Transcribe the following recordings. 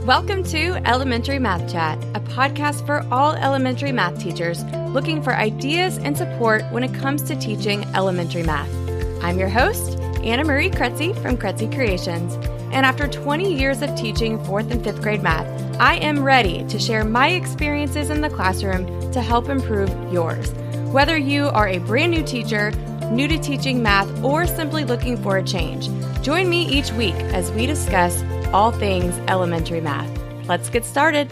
Welcome to Elementary Math Chat, a podcast for all elementary math teachers looking for ideas and support when it comes to teaching elementary math. I'm your host, Anna Marie Kretzy from Kretzy Creations, and after 20 years of teaching 4th and 5th grade math, I am ready to share my experiences in the classroom to help improve yours. Whether you are a brand new teacher, new to teaching math, or simply looking for a change, join me each week as we discuss all things elementary math. Let's get started.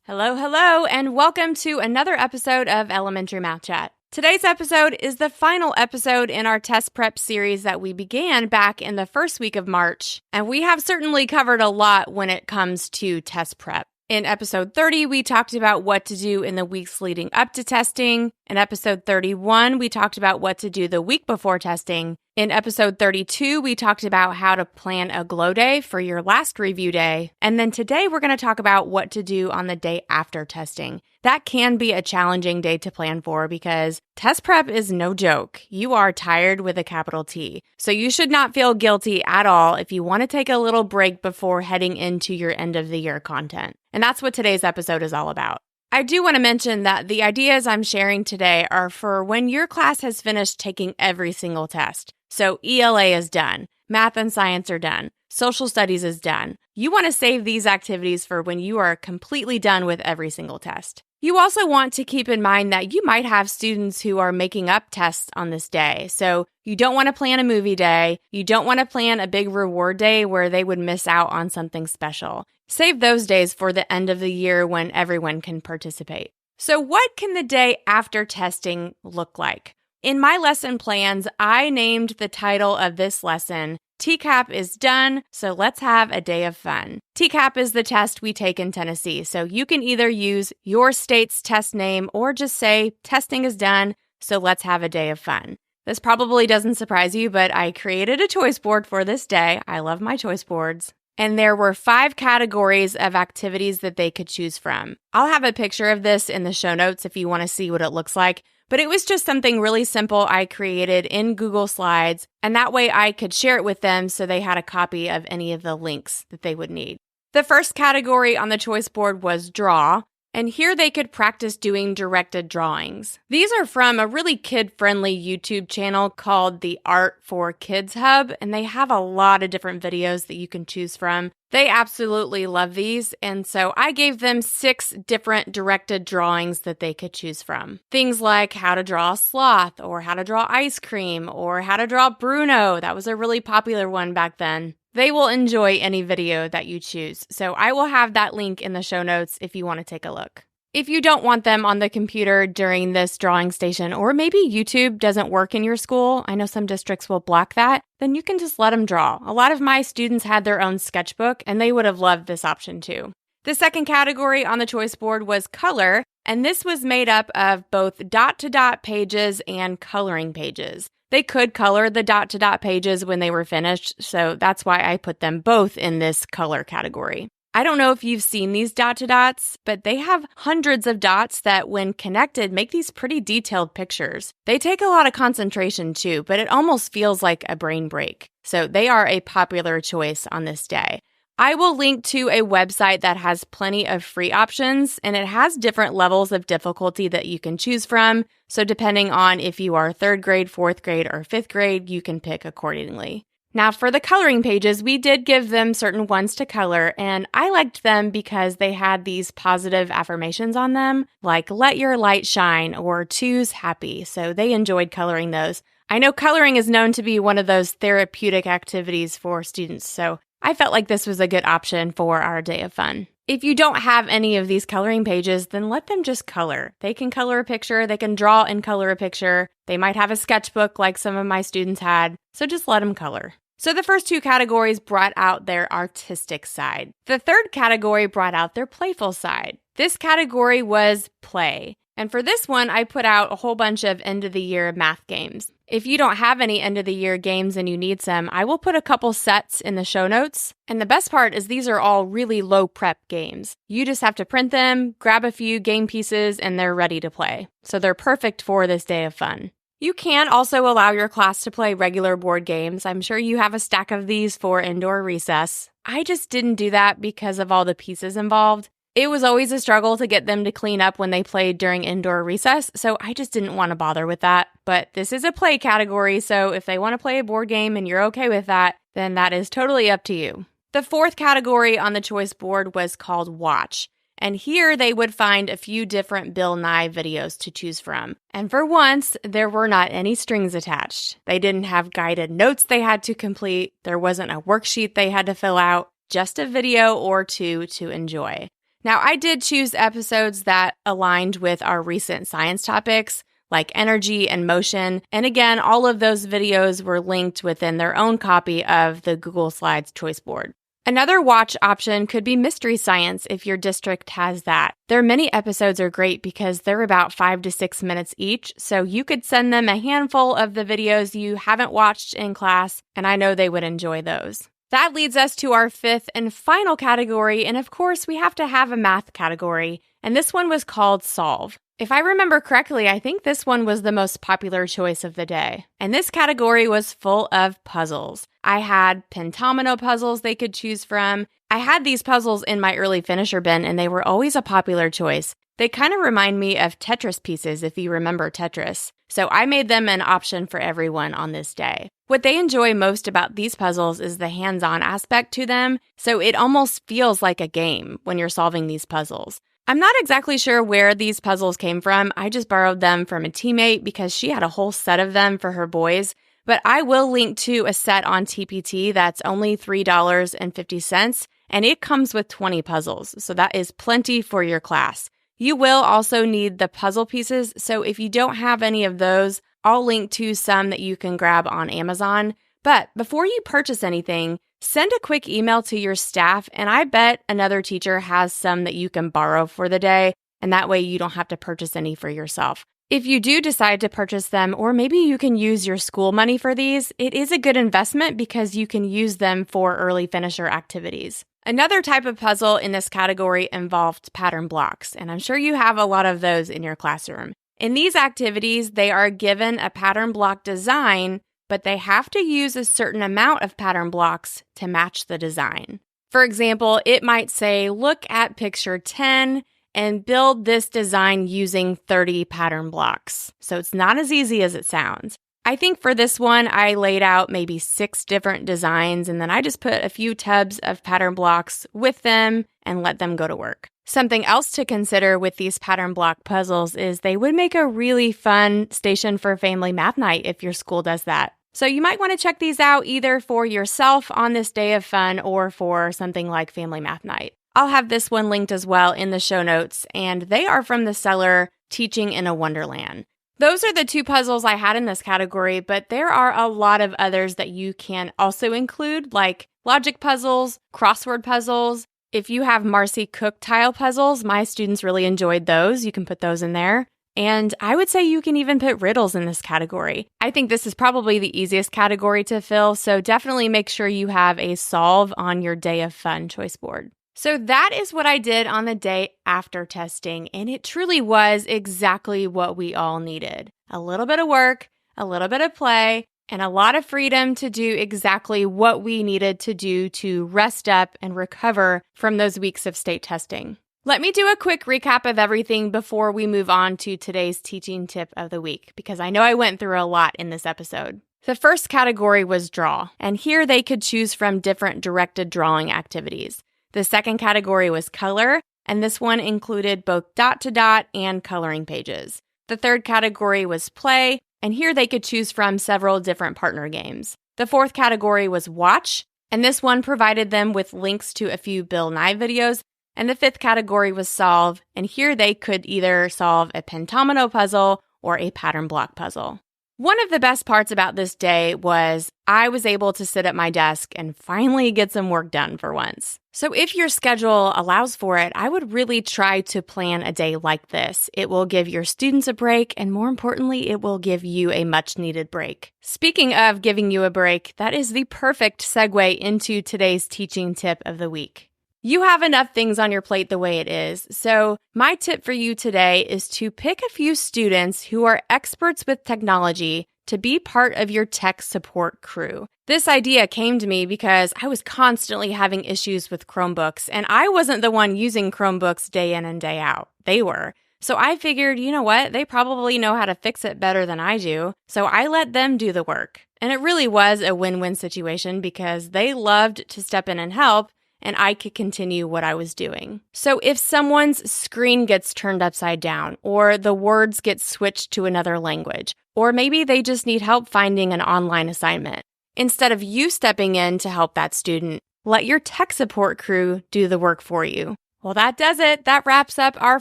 Hello, and welcome to another episode of Elementary Math Chat. Today's episode is the final episode in our test prep series that we began back in the first week of March, and we have certainly covered a lot when it comes to test prep. In episode 30, we talked about what to do in the weeks leading up to testing. In episode 31, we talked about what to do the week before testing. In episode 32, we talked about how to plan a glow day for your last review day. And then today, we're going to talk about what to do on the day after testing. That can be a challenging day to plan for because test prep is no joke. You are tired with a capital T. So you should not feel guilty at all if you want to take a little break before heading into your end of the year content. And that's what today's episode is all about. I do want to mention that the ideas I'm sharing today are for when your class has finished taking every single test. So ELA is done, math and science are done, social studies is done. You want to save these activities for when you are completely done with every single test. You also want to keep in mind that you might have students who are making up tests on this day. So you don't want to plan a movie day. You don't want to plan a big reward day where they would miss out on something special. Save those days for the end of the year when everyone can participate. So what can the day after testing look like? In my lesson plans, I named the title of this lesson, TCAP is done, so let's have a day of fun. TCAP is the test we take in Tennessee, so you can either use your state's test name or just say testing is done, so let's have a day of fun. This probably doesn't surprise you, but I created a choice board for this day. I love my choice boards. And there were 5 categories of activities that they could choose from. I'll have a picture of this in the show notes if you want to see what it looks like. But it was just something really simple I created in Google Slides, and that way I could share it with them so they had a copy of any of the links that they would need. The first category on the choice board was draw, and here they could practice doing directed drawings. These are from a really kid-friendly YouTube channel called the Art for Kids Hub, and they have a lot of different videos that you can choose from. They absolutely love these, and so I gave them 6 different directed drawings that they could choose from. Things like how to draw a sloth, or how to draw ice cream, or how to draw Bruno. That was a really popular one back then. They will enjoy any video that you choose, so I will have that link in the show notes if you want to take a look. If you don't want them on the computer during this drawing station, or maybe YouTube doesn't work in your school, I know some districts will block that, then you can just let them draw. A lot of my students had their own sketchbook, and they would have loved this option too. The second category on the choice board was color, and this was made up of both dot-to-dot pages and coloring pages. They could color the dot-to-dot pages when they were finished, so that's why I put them both in this color category. I don't know if you've seen these dot-to-dots, but they have hundreds of dots that, when connected, make these pretty detailed pictures. They take a lot of concentration too, but it almost feels like a brain break. So they are a popular choice on this day. I will link to a website that has plenty of free options, and it has different levels of difficulty that you can choose from. So depending on if you are 3rd grade, 4th grade, or 5th grade, you can pick accordingly. Now, for the coloring pages, we did give them certain ones to color, and I liked them because they had these positive affirmations on them, like let your light shine or choose happy, so they enjoyed coloring those. I know coloring is known to be one of those therapeutic activities for students, so I felt like this was a good option for our day of fun. If you don't have any of these coloring pages, then let them just color. They can color a picture, they can draw and color a picture. They might have a sketchbook like some of my students had, so just let them color. So the first 2 categories brought out their artistic side. The third category brought out their playful side. This category was play. And for this one, I put out a whole bunch of end-of-the-year math games. If you don't have any end-of-the-year games and you need some, I will put a couple sets in the show notes. And the best part is these are all really low prep games. You just have to print them, grab a few game pieces, and they're ready to play. So they're perfect for this day of fun. You can also allow your class to play regular board games. I'm sure you have a stack of these for indoor recess. I just didn't do that because of all the pieces involved. It was always a struggle to get them to clean up when they played during indoor recess, so I just didn't want to bother with that. But this is a play category, so if they want to play a board game and you're okay with that, then that is totally up to you. The fourth category on the choice board was called Watch. And here they would find a few different Bill Nye videos to choose from. And for once, there were not any strings attached. They didn't have guided notes they had to complete. There wasn't a worksheet they had to fill out, just a video or two to enjoy. Now, I did choose episodes that aligned with our recent science topics, like energy and motion. And again, all of those videos were linked within their own copy of the Google Slides choice board. Another watch option could be Mystery Science if your district has that. Their mini episodes are great because they're about 5 to 6 minutes each, so you could send them a handful of the videos you haven't watched in class, and I know they would enjoy those. That leads us to our fifth and final category, and of course, we have to have a math category, and this one was called Solve. If I remember correctly, I think this one was the most popular choice of the day. And this category was full of puzzles. I had pentomino puzzles they could choose from. I had these puzzles in my early finisher bin, and they were always a popular choice. They kind of remind me of Tetris pieces, if you remember Tetris. So I made them an option for everyone on this day. What they enjoy most about these puzzles is the hands-on aspect to them, so it almost feels like a game when you're solving these puzzles. I'm not exactly sure where these puzzles came from. I just borrowed them from a teammate because she had a whole set of them for her boys. But I will link to a set on TPT that's only $3.50, and it comes with 20 puzzles. So that is plenty for your class. You will also need the puzzle pieces. So if you don't have any of those, I'll link to some that you can grab on Amazon. But before you purchase anything, send a quick email to your staff, and I bet another teacher has some that you can borrow for the day, and that way you don't have to purchase any for yourself. If you do decide to purchase them, or maybe you can use your school money for these, it is a good investment because you can use them for early finisher activities. Another type of puzzle in this category involved pattern blocks, and I'm sure you have a lot of those in your classroom. In these activities, they are given a pattern block design, but they have to use a certain amount of pattern blocks to match the design. For example, it might say, look at picture 10 and build this design using 30 pattern blocks. So it's not as easy as it sounds. I think for this one, I laid out maybe 6 different designs, and then I just put a few tubs of pattern blocks with them and let them go to work. Something else to consider with these pattern block puzzles is they would make a really fun station for family math night if your school does that. So you might want to check these out either for yourself on this day of fun or for something like family math night. I'll have this one linked as well in the show notes, and they are from the seller Teaching in a Wonderland. Those are the 2 puzzles I had in this category, but there are a lot of others that you can also include, like logic puzzles, crossword puzzles. If you have Marcy Cook tile puzzles, my students really enjoyed those. You can put those in there. And I would say you can even put riddles in this category. I think this is probably the easiest category to fill, so definitely make sure you have a solve on your day of fun choice board. So that is what I did on the day after testing, and it truly was exactly what we all needed. A little bit of work, a little bit of play, and a lot of freedom to do exactly what we needed to do to rest up and recover from those weeks of state testing. Let me do a quick recap of everything before we move on to today's teaching tip of the week, because I know I went through a lot in this episode. The first category was draw, and here they could choose from different directed drawing activities. The second category was color, and this one included both dot-to-dot and coloring pages. The third category was play, and here they could choose from several different partner games. The fourth category was watch, and this one provided them with links to a few Bill Nye videos. And the fifth category was solve, and here they could either solve a pentomino puzzle or a pattern block puzzle. One of the best parts about this day was I was able to sit at my desk and finally get some work done for once. So if your schedule allows for it, I would really try to plan a day like this. It will give your students a break, and more importantly, it will give you a much-needed break. Speaking of giving you a break, that is the perfect segue into today's teaching tip of the week. You have enough things on your plate the way it is. So my tip for you today is to pick a few students who are experts with technology to be part of your tech support crew. This idea came to me because I was constantly having issues with Chromebooks, and I wasn't the one using Chromebooks day in and day out. They were. So I figured, you know what? They probably know how to fix it better than I do. So I let them do the work. And it really was a win-win situation because they loved to step in and help, and I could continue what I was doing. So if someone's screen gets turned upside down, or the words get switched to another language, or maybe they just need help finding an online assignment, instead of you stepping in to help that student, let your tech support crew do the work for you. Well, that does it. That wraps up our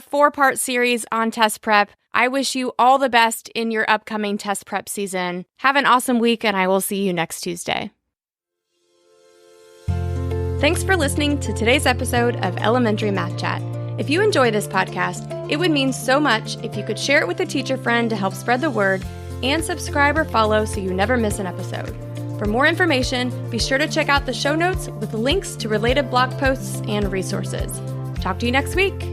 4-part series on test prep. I wish you all the best in your upcoming test prep season. Have an awesome week, and I will see you next Tuesday. Thanks for listening to today's episode of Elementary Math Chat. If you enjoy this podcast, it would mean so much if you could share it with a teacher friend to help spread the word, and subscribe or follow so you never miss an episode. For more information, be sure to check out the show notes with links to related blog posts and resources. Talk to you next week.